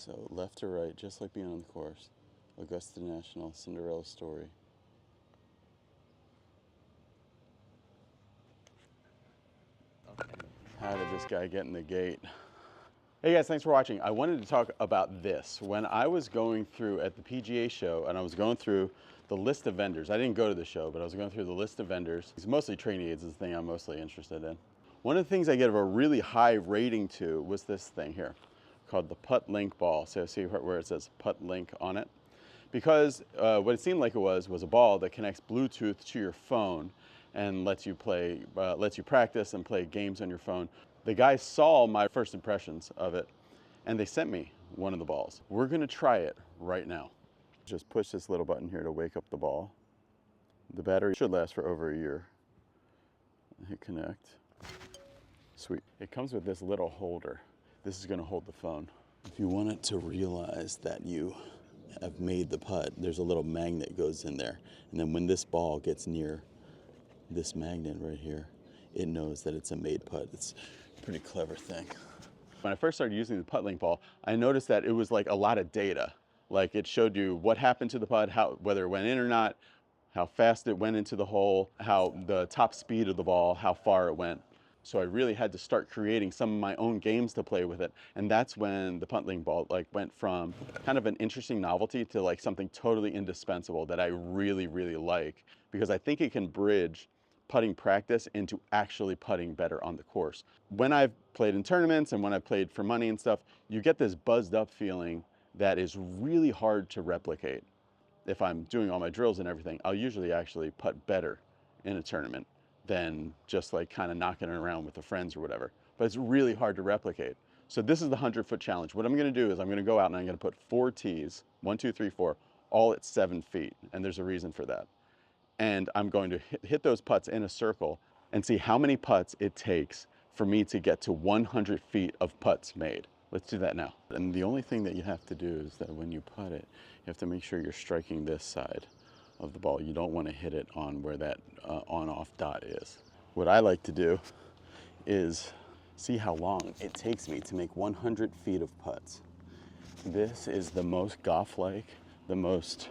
So left to right, just like being on the course. Augusta National, Cinderella story. How did this guy get in the gate? Hey guys, thanks for watching. I wanted to talk about this. When I was going through at the PGA show and I was going through the list of vendors, I didn't go to the show, but I was going through the list of vendors. It's mostly training aids is the thing I'm mostly interested in. One of the things I gave a really high rating to was this thing here called the Putt Link ball. So see where it says Putt Link on it? Because what it seemed like it was a ball that connects Bluetooth to your phone and lets you practice and play games on your phone. The guys saw my first impressions of it and they sent me one of the balls. We're gonna try it right now. Just push this little button here to wake up the ball. The battery should last for over a year. Hit connect. Sweet. It comes with this little holder. This is gonna hold the phone. If you want it to realize that you have made the putt, there's a little magnet goes in there. And then when this ball gets near this magnet right here, it knows that it's a made putt. It's a pretty clever thing. When I first started using the Putt Link ball, I noticed that it was like a lot of data. Like it showed you what happened to the putt, whether it went in or not, how fast it went into the hole, how the top speed of the ball, how far it went. So I really had to start creating some of my own games to play with it. And that's when the Putt Link ball went from kind of an interesting novelty to like something totally indispensable that I really, really like, because I think it can bridge putting practice into actually putting better on the course. When I've played in tournaments and when I've played for money and stuff, you get this buzzed up feeling that is really hard to replicate. If I'm doing all my drills and everything, I'll usually actually putt better in a tournament than just like kind of knocking it around with the friends or whatever. But it's really hard to replicate. So this is the 100-foot challenge. What I'm gonna do is I'm gonna go out and I'm gonna put 4 tees, 1, 2, 3, 4, all at 7 feet. And there's a reason for that. And I'm going to hit those putts in a circle and see how many putts it takes for me to get to 100 feet of putts made. Let's do that now. And the only thing that you have to do is that when you putt it, you have to make sure you're striking this side of the ball. You don't want to hit it on where that on-off dot is. What I like to do is see how long it takes me to make 100 feet of putts. This is the most golf-like, the most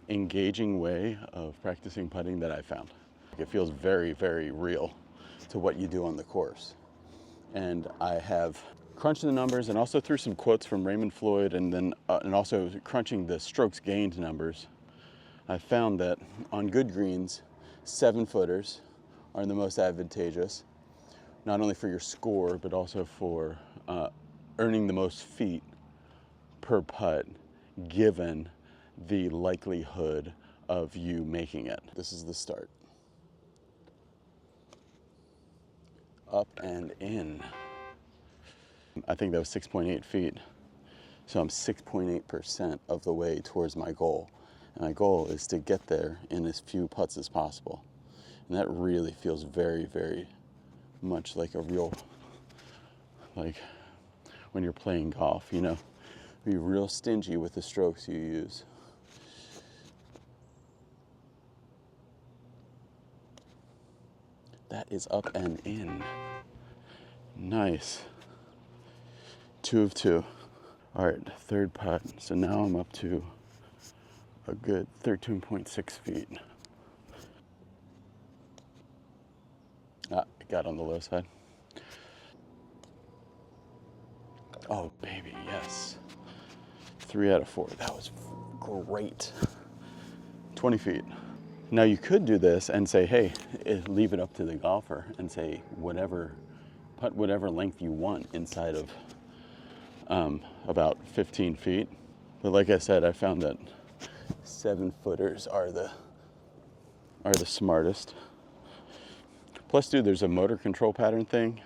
engaging way of practicing putting that I found. It feels very, very real to what you do on the course. And I have crunched the numbers and also threw some quotes from Raymond Floyd and also crunching the strokes gained numbers. I found that on good greens, 7-footers are the most advantageous, not only for your score, but also for earning the most feet per putt, given the likelihood of you making it. This is the start. Up and in. I think that was 6.8 feet. So I'm 6.8% of the way towards my goal. And my goal is to get there in as few putts as possible. And that really feels very, very much like a real, like when you're playing golf, you know, be real stingy with the strokes you use. That is up and in. Nice. 2 of 2. All right, third putt. So now I'm up to a good 13.6 feet. It got on the low side. Oh, baby, yes. 3 out of 4. That was great. 20 feet. Now you could do this and say, hey, leave it up to the golfer and say putt whatever length you want inside of about 15 feet. But like I said, I found that 7-footers are the smartest. Plus, dude, there's a motor control pattern thing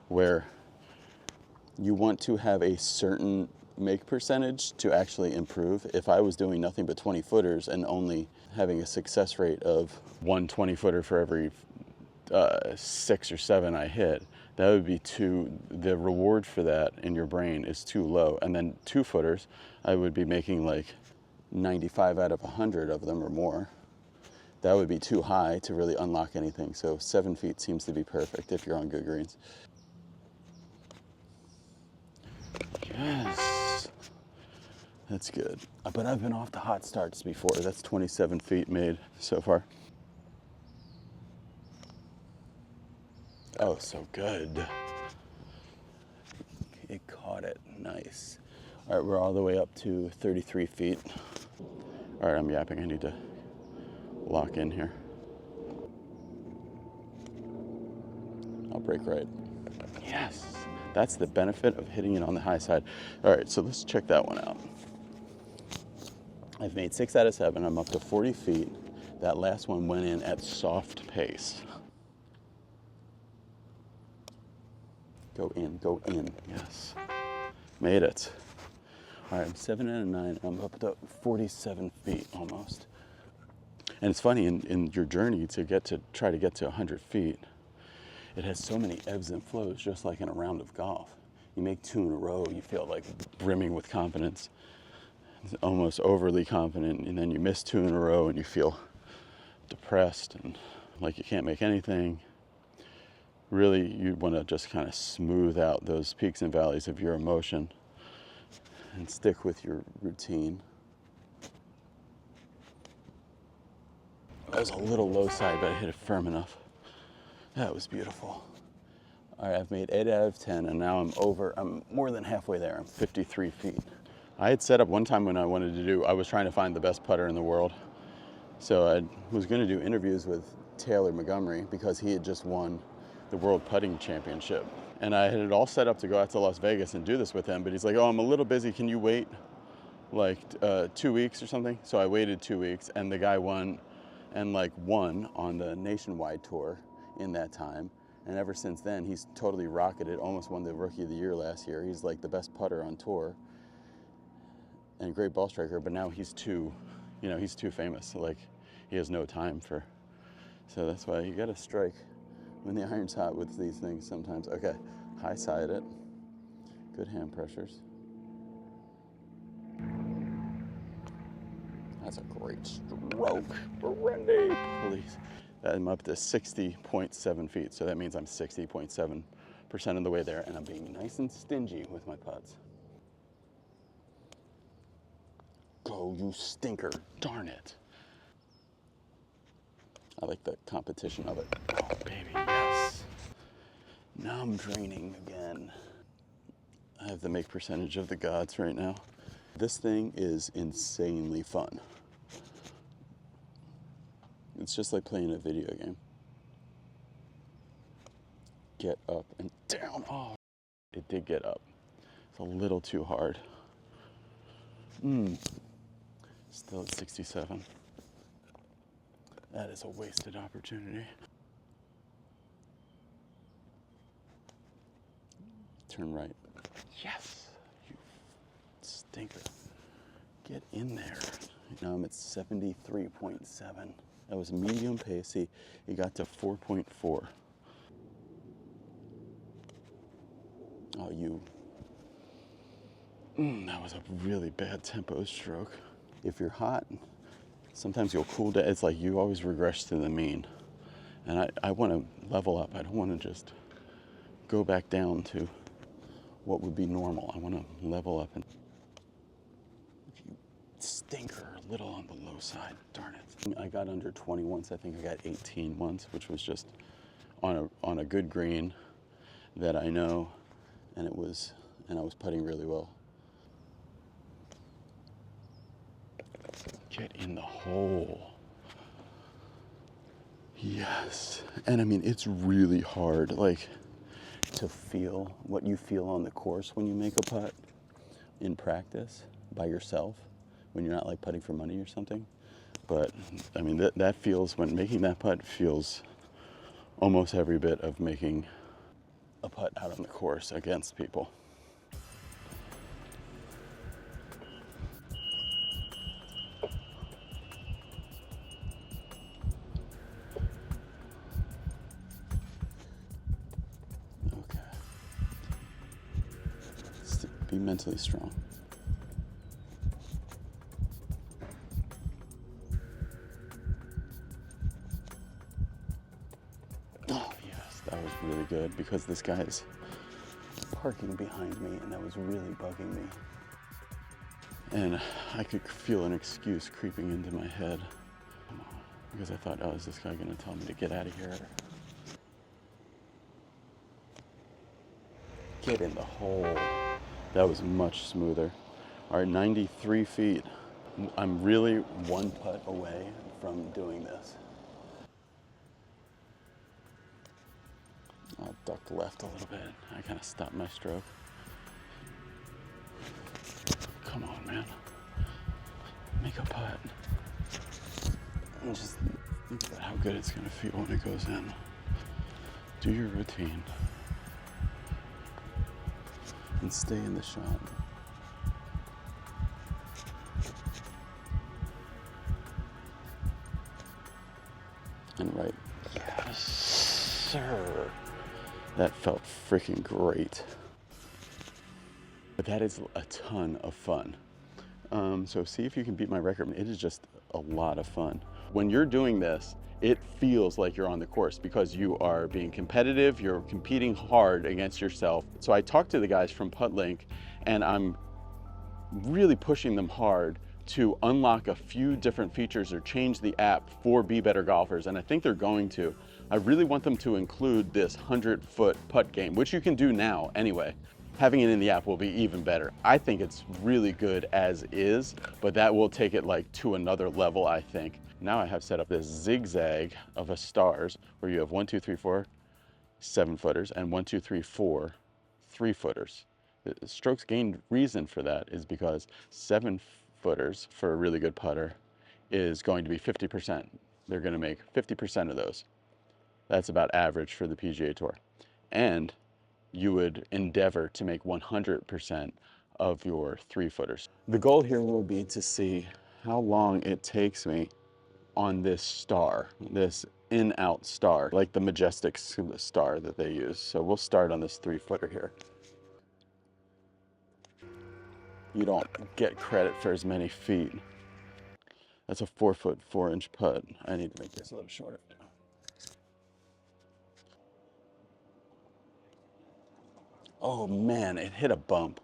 where you want to have a certain make percentage to actually improve. If I was doing nothing but 20-footers and only having a success rate of 1 20-footer for every 6 or 7 I hit, that would be the reward for that in your brain is too low. And then 2-footers, I would be making like 95 out of 100 of them or more. That would be too high to really unlock anything. So 7 feet seems to be perfect if you're on good greens. Yes. That's good. But I've been off the hot starts before. That's 27 feet made so far. Oh, so good. It caught it. Nice. All right, we're all the way up to 33 feet. All right, I'm yapping. I need to lock in here. I'll break right. Yes. That's the benefit of hitting it on the high side. All right, so let's check that one out. I've made 6 out of 7. I'm up to 40 feet. That last one went in at soft pace. Go in. Yes. Made it. All right, I'm 7 out of 9. I'm up to 47 feet almost. And it's funny, in your journey to try to get to 100 feet, it has so many ebbs and flows, just like in a round of golf. You make 2 in a row, you feel like brimming with confidence, almost overly confident, and then you miss 2 in a row and you feel depressed and like you can't make anything. Really, you want to just kind of smooth out those peaks and valleys of your emotion and stick with your routine. That was a little low side, but I hit it firm enough. That was beautiful. All right, I've made 8 out of 10, and now I'm more than halfway there. I'm 53 feet. I had set up one time when I was trying to find the best putter in the world. So I was going to do interviews with Taylor Montgomery because he had just won the World Putting Championship. And I had it all set up to go out to Las Vegas and do this with him, but he's like, oh, I'm a little busy. Can you wait like 2 weeks or something? So I waited 2 weeks, and the guy won on the nationwide tour in that time. And ever since then, he's totally rocketed, almost won the Rookie of the Year last year. He's like the best putter on tour and a great ball striker, but now he's too famous. So like, he has no time so that's why you gotta strike when the iron's hot with these things sometimes. Okay, high side it. Good hand pressures. That's a great stroke. Randy, please. I'm up to 60.7 feet, so that means I'm 60.7% of the way there, and I'm being nice and stingy with my putts. Go, you stinker. Darn it. I like the competition of it. Oh, baby, yes. Now I'm draining again. I have the make percentage of the gods right now. This thing is insanely fun. It's just like playing a video game. Get up and down. Oh, it did get up. It's a little too hard. Still at 67. That is a wasted opportunity. Turn right. Yes, you stinker. Get in there. Now I'm at 73.7. That was medium pace. See, it got to 4.4. Oh, that was a really bad tempo stroke. If you're hot, sometimes you'll cool down. It's like you always regress to the mean. And I want to level up. I don't want to just go back down to what would be normal. I want to level up. And if you stinker, a little on the low side, darn it. I got under 20 once. I think I got 18 once, which was just on a good green that I know, and I was putting really well. Get in the hole. Yes. And I mean, it's really hard, like, to feel what you feel on the course when you make a putt in practice by yourself, when you're not like putting for money or something. But I mean, that feels, when making that putt feels almost every bit of making a putt out on the course against people. Be mentally strong. Oh, yes, that was really good because this guy is parking behind me and that was really bugging me. And I could feel an excuse creeping into my head because I thought, oh, is this guy gonna tell me to get out of here? Get in the hole. That was much smoother. All right, 93 feet. I'm really one putt away from doing this. I'll duck left a little bit. I kind of stopped my stroke. Come on, man. Make a putt. And just think about how good it's gonna feel when it goes in. Do your routine. And stay in the shot. And right. Yes, sir. That felt freaking great. But that is a ton of fun. So see if you can beat my record. It is just a lot of fun. When you're doing this, it feels like you're on the course because you are being competitive, you're competing hard against yourself. So I talked to the guys from Putt Link, and I'm really pushing them hard to unlock a few different features or change the app for Be Better Golfers, and I think they're going to. I really want them to include this 100-foot putt game, which you can do now anyway. Having it in the app will be even better. I think it's really good as is, but that will take it like to another level, I think. Now I have set up this zigzag of a stars where you have 1, 2, 3, 4, 7-footers and 1, 2, 3, 4, 3-footers. The strokes gained reason for that is because 7-footers for a really good putter is going to be 50%. They're going to make 50% of those. That's about average for the PGA Tour. And you would endeavor to make 100% of your 3-footers. The goal here will be to see how long it takes me on this star, this in-out star, like the Majestic star that they use. So we'll start on this 3-footer here. You don't get credit for as many feet. That's a 4-foot 4-inch putt. I need to make this a little shorter. Oh man, it hit a bump,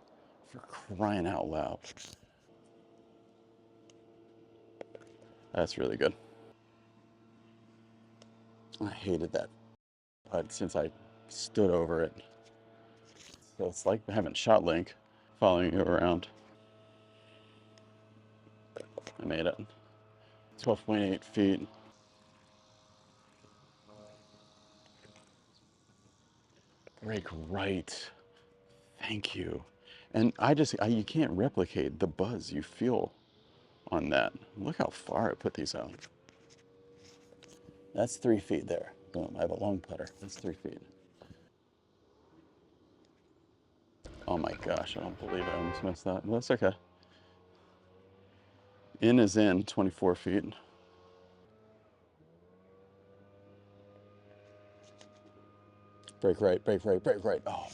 for crying out loud. That's really good. I hated that putt since I stood over it. So it's like having shot link following you around. I made it. 12.8 feet. Break right. Thank you. And you can't replicate the buzz you feel on that. Look how far I put these out. That's 3 feet there. Boom, I have a long putter. That's 3 feet. Oh my gosh, I don't believe I almost missed that. But that's okay. In is in, 24 feet. Break right, break right, break right. Oh,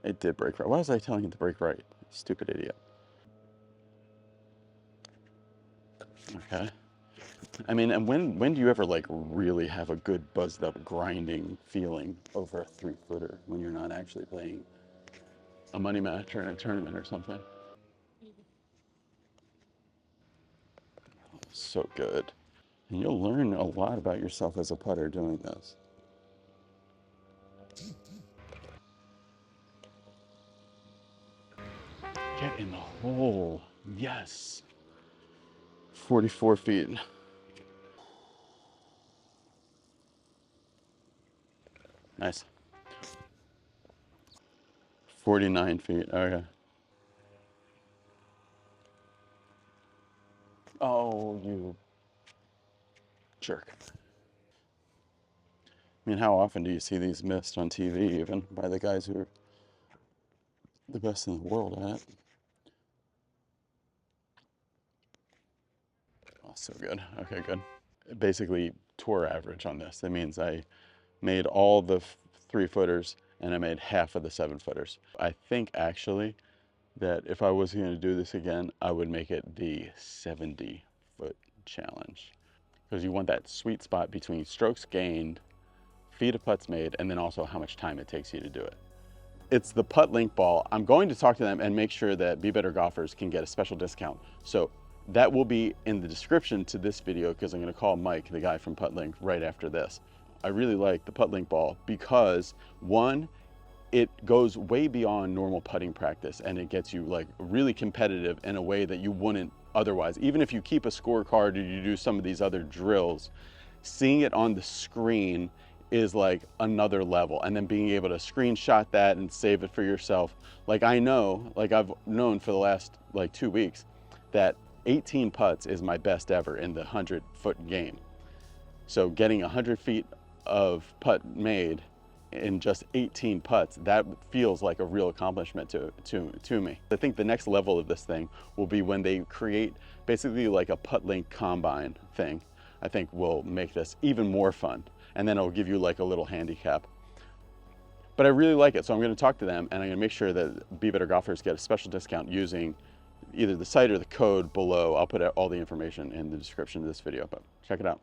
it did break right. Why was I telling it to break right? Stupid idiot. Okay. I mean, and when do you ever like really have a good buzzed up grinding feeling over a 3-footer when you're not actually playing a money match or in a tournament or something? So good. And you'll learn a lot about yourself as a putter doing this. Get in the hole. Yes. 44 feet. Nice. 49 feet. Okay. Oh, you jerk. I mean, how often do you see these missed on TV, even by the guys who are the best in the world at it? Oh, so good. Okay, good. Basically, tour average on this. That means I made all the 3-footers and I made half of the 7-footers. I think actually that if I was going to do this again, I would make it the 70-foot challenge. Because you want that sweet spot between strokes gained, feet of putts made, and then also how much time it takes you to do it. it's the Putt Link ball. I'm going to talk to them and make sure that Be Better Golfers can get a special discount. So that will be in the description to this video, because I'm going to call Mike, the guy from Putt Link, right after this. I really like the Putt Link ball because, one, it goes way beyond normal putting practice, and it gets you like really competitive in a way that you wouldn't otherwise. Even if you keep a scorecard or you do some of these other drills, seeing it on the screen is like another level. And then being able to screenshot that and save it for yourself. Like I know, like I've known for the last like 2 weeks that 18 putts is my best ever in the 100-foot game. So getting 100 feet of putt made in just 18 putts, that feels like a real accomplishment to me. I think the next level of this thing will be when they create basically like a Putt Link combine thing. I think will make this even more fun. And then it'll give you like a little handicap. But I really like it, so I'm going to talk to them, and I'm going to make sure that Be Better Golfers get a special discount using either the site or the code below. I'll put all the information in the description of this video, but check it out.